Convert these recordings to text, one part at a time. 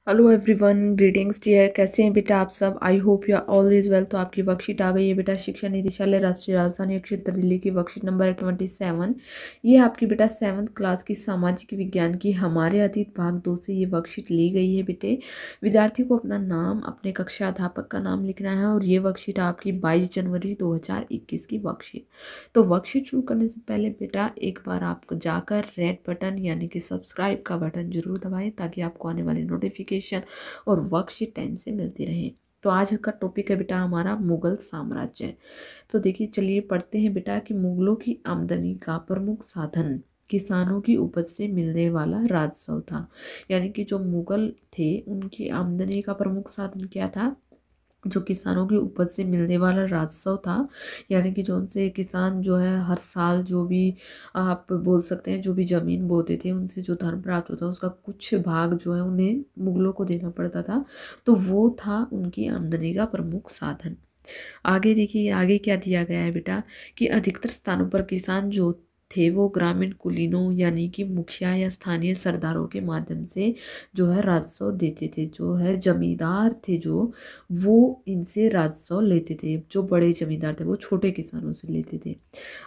Hello everyone, greetings dear. कैसे हैं बेटा आप सब? I hope you are all is well. तो आपकी वर्कशीट आ गई है बेटा। शिक्षा निदेशालय राष्ट्रीय राजधानी क्षेत्र दिल्ली की वर्कशीट नंबर है 27। ये आपकी बेटा 7th क्लास की सामाजिक विज्ञान की हमारे अतीत भाग 2 से ये वर्कशीट ली गई है बेटे। विद्यार्थी को अपना नाम, अपने कक्षा अध्यापक का नाम लिखना है और ये वर्कशीट आपकी 22 जनवरी 2021 की वर्कशीट। तो वर्कशीट शुरू करने से पहले बेटा एक बार आप जाकर रेड बटन यानी कि सब्सक्राइब का बटन जरूर दबाएं ताकि आपको आने वाली नोटिफिकेशन और वर्कशीट टाइम से मिलती रहे। तो आज का टॉपिक है बेटा हमारा मुगल साम्राज्य। तो देखिए चलिए पढ़ते हैं बेटा कि मुगलों की आमदनी का प्रमुख साधन किसानों की उपज से मिलने वाला राजस्व था। यानी कि जो मुगल थे उनकी आमदनी का प्रमुख साधन क्या था? जो किसानों की उपज से मिलने वाला राजस्व था। यानी कि जो उनसे किसान जो है हर साल जो भी आप बोल सकते हैं जो भी जमीन बोते थे उनसे जो धन प्राप्त होता उसका कुछ भाग जो है उन्हें मुगलों को देना पड़ता था। तो वो था उनकी आमदनी का प्रमुख साधन। आगे देखिए आगे क्या दिया गया है बेटा कि अधिकतर स्थानों पर किसान जो थे वो ग्रामीण कुलीनों यानी कि मुखिया या स्थानीय सरदारों के माध्यम से जो है राजस्व देते थे। जो है जमींदार थे जो वो इनसे राजस्व लेते थे। जो बड़े जमींदार थे वो छोटे किसानों से लेते थे।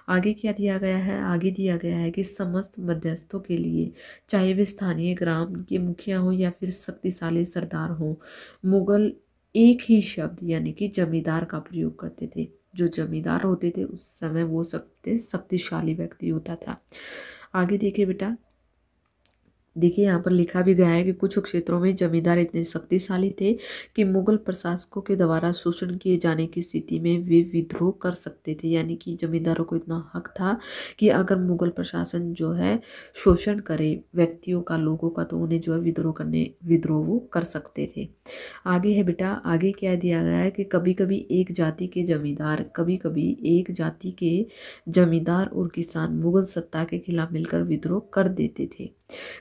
आगे क्या दिया गया है? आगे दिया गया है कि समस्त मध्यस्थों के लिए, चाहे वे स्थानीय ग्राम के मुखिया हो या फिर शक्तिशाली सरदार हो, मुगल एक ही शब्द यानी कि जमींदार का प्रयोग करते थे। जो जमींदार होते थे उस समय वो सबसे शक्तिशाली व्यक्ति होता था। आगे देखिए बेटा, देखिए यहाँ पर लिखा भी गया है कि कुछ क्षेत्रों में जमींदार इतने शक्तिशाली थे कि मुगल प्रशासकों के द्वारा शोषण किए जाने की स्थिति में वे विद्रोह कर सकते थे। यानी कि जमींदारों को इतना हक था कि अगर मुगल प्रशासन जो है शोषण करे व्यक्तियों का, लोगों का, तो उन्हें जो है विद्रोह वो कर सकते थे। आगे है बेटा, आगे क्या दिया गया है कि कभी कभी एक जाति के जमींदार, कभी कभी एक जाति के जमींदार और किसान मुगल सत्ता के खिलाफ मिलकर विद्रोह कर देते थे।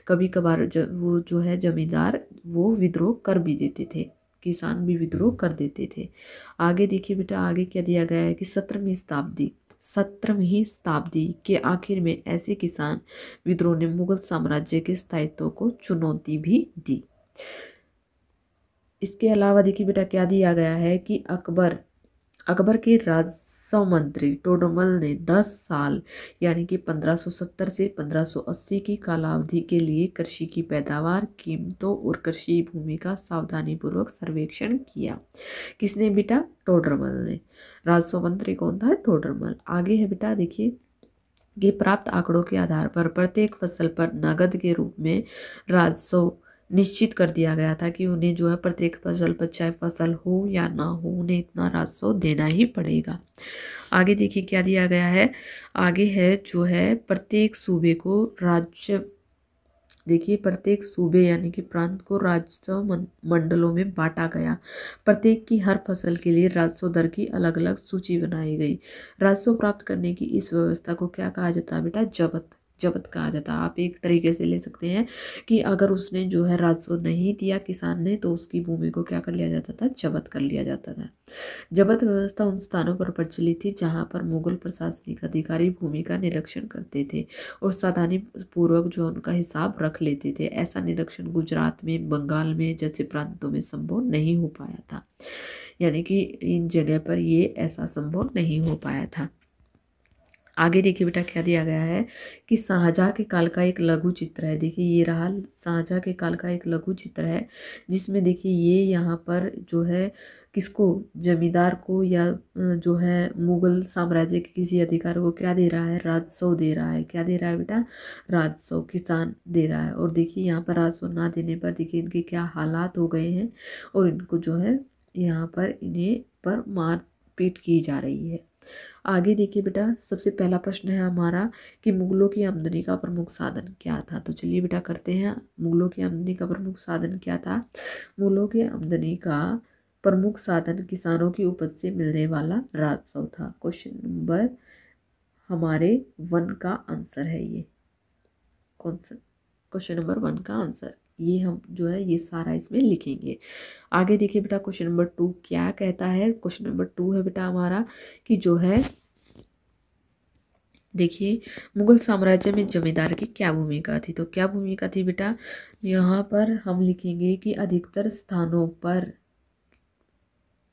कभी कभार वो जो है जमींदार वो विद्रोह कर भी देते थे, किसान भी विद्रोह कर देते थे। आगे देखिए बेटा, आगे क्या दिया गया है कि 17वीं शताब्दी के आखिर में ऐसे किसान विद्रोह ने मुगल साम्राज्य के स्थायित्व को चुनौती भी दी। इसके अलावा देखिए बेटा क्या दिया गया है कि अकबर के राजस्व मंत्री टोडरमल ने 10 साल यानी कि 1570 से 1580 की कालावधि के लिए कृषि की पैदावार, कीमतों और कृषि भूमि का सावधानी पूर्वक सर्वेक्षण किया। किसने बेटा? टोडरमल ने। राजस्व मंत्री कौन था? टोडरमल। आगे है बेटा देखिए, ये प्राप्त आंकड़ों के आधार पर प्रत्येक फसल पर नगद के रूप में राजस्व निश्चित कर दिया गया था कि उन्हें जो है प्रत्येक फसल पर चाहे फसल हो या ना हो उन्हें इतना राजस्व देना ही पड़ेगा। आगे देखिए क्या दिया गया है। आगे है जो है प्रत्येक सूबे को राज्य, देखिए प्रत्येक सूबे यानी कि प्रांत को राजस्व मंडलों में बांटा गया। प्रत्येक की हर फसल के लिए राजस्व दर की अलग अलग सूची बनाई गई। राजस्व प्राप्त करने की इस व्यवस्था को क्या कहा जाता है बेटा? जब्त। जब्त कहा जाता है। आप एक तरीके से ले सकते हैं कि अगर उसने जो है राजस्व नहीं दिया किसान ने तो उसकी भूमि को क्या कर लिया जाता था? जब्त कर लिया जाता था। जब्त व्यवस्था उन स्थानों पर प्रचलित थी जहां पर मुगल प्रशासनिक अधिकारी भूमि का निरीक्षण करते थे और सावधानी पूर्वक जो उनका हिसाब रख लेते थे। ऐसा निरीक्षण गुजरात में, बंगाल में जैसे प्रांतों में संभव नहीं हो पाया था। यानी कि इन जगह पर ये ऐसा संभव नहीं हो पाया था। आगे देखिए बेटा क्या दिया गया है कि शाहजहाँ के काल का एक लघु चित्र है। देखिए ये रहा शाहजहाँ के काल का एक लघु चित्र है जिसमें देखिए ये यहाँ पर जो है किसको, जमींदार को या जो है मुगल साम्राज्य के किसी अधिकारी को क्या दे रहा है? राजस्व दे रहा है। क्या दे रहा है बेटा? राजस्व किसान दे रहा है। और देखिए यहाँ पर राजस्व ना देने पर देखिए इनके क्या हालात हो गए हैं और इनको जो है यहाँ पर इन्हें पर मारपीट की जा रही है। आगे देखिए बेटा, सबसे पहला प्रश्न है हमारा कि मुगलों की आमदनी का प्रमुख साधन क्या था। तो चलिए बेटा करते हैं। मुगलों की आमदनी का प्रमुख साधन क्या था? मुगलों की आमदनी का प्रमुख साधन किसानों की उपज से मिलने वाला राजस्व था। क्वेश्चन नंबर हमारे 1 का आंसर है ये। कौन सा? क्वेश्चन नंबर 1 का आंसर ये हम जो है ये सारा इसमें लिखेंगे। आगे देखिए बेटा क्वेश्चन नंबर 2 क्या कहता है। क्वेश्चन नंबर 2 है बेटा हमारा कि जो है देखिए, मुगल साम्राज्य में जमींदार की क्या भूमिका थी। तो क्या भूमिका थी बेटा, यहाँ पर हम लिखेंगे कि अधिकतर स्थानों पर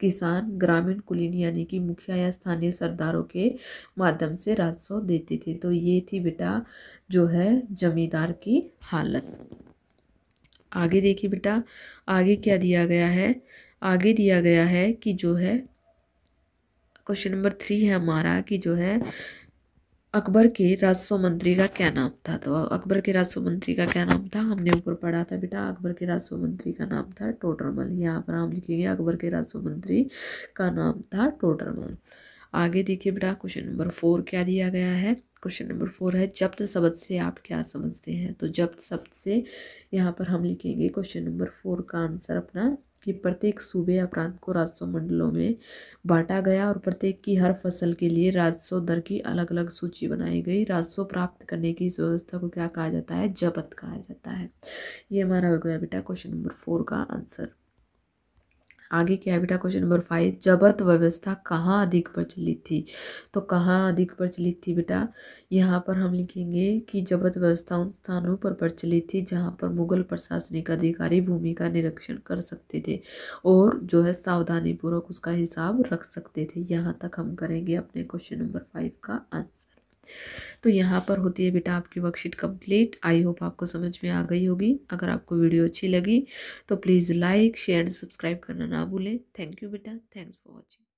किसान ग्रामीण कुलीन यानी कि मुखिया या स्थानीय सरदारों के माध्यम से राजस्व देते थे। तो ये थी बेटा जो है जमींदार की हालत। आगे देखिए बेटा, आगे क्या दिया गया है। आगे दिया गया है कि जो है क्वेश्चन नंबर 3 है हमारा कि जो है अकबर के राजस्व मंत्री का क्या नाम था। तो अकबर के राजस्व मंत्री का क्या नाम था, हमने ऊपर पढ़ा था बेटा। अकबर के राजस्व मंत्री का नाम था टोडरमल। यहाँ पर हम लिखेंगे अकबर के राजस्व मंत्री का नाम था टोडरमल। आगे देखिए बेटा क्वेश्चन नंबर 4 क्या दिया गया है। क्वेश्चन नंबर 4 है जब्त शब्द से आप क्या समझते हैं। तो जब्त शब्द से यहाँ पर हम लिखेंगे क्वेश्चन नंबर 4 का आंसर अपना कि प्रत्येक सूबे या प्रांत को राजस्व मंडलों में बांटा गया और प्रत्येक की हर फसल के लिए राजस्व दर की अलग अलग सूची बनाई गई। राजस्व प्राप्त करने की इस व्यवस्था को क्या कहा जाता है, जब्त कहा जाता है। ये हमारा हो गया बेटा क्वेश्चन नंबर 4 का आंसर। आगे क्या है बेटा क्वेश्चन नंबर 5, जब्त व्यवस्था कहाँ अधिक प्रचलित थी। तो कहाँ अधिक प्रचलित थी बेटा, यहाँ पर हम लिखेंगे कि जब्त व्यवस्था उन स्थानों पर प्रचलित थी जहाँ पर मुगल प्रशासनिक अधिकारी भूमि का निरीक्षण कर सकते थे और जो है सावधानी पूर्वक उसका हिसाब रख सकते थे। यहाँ तक हम करेंगे अपने क्वेश्चन नंबर 5 का आंसर। तो यहाँ पर होती है बेटा आपकी वर्कशीट कंप्लीट। आई होप आपको समझ में आ गई होगी। अगर आपको वीडियो अच्छी लगी तो please like share and subscribe करना ना भूलें। थैंक यू बेटा, थैंक्स फॉर वॉचिंग।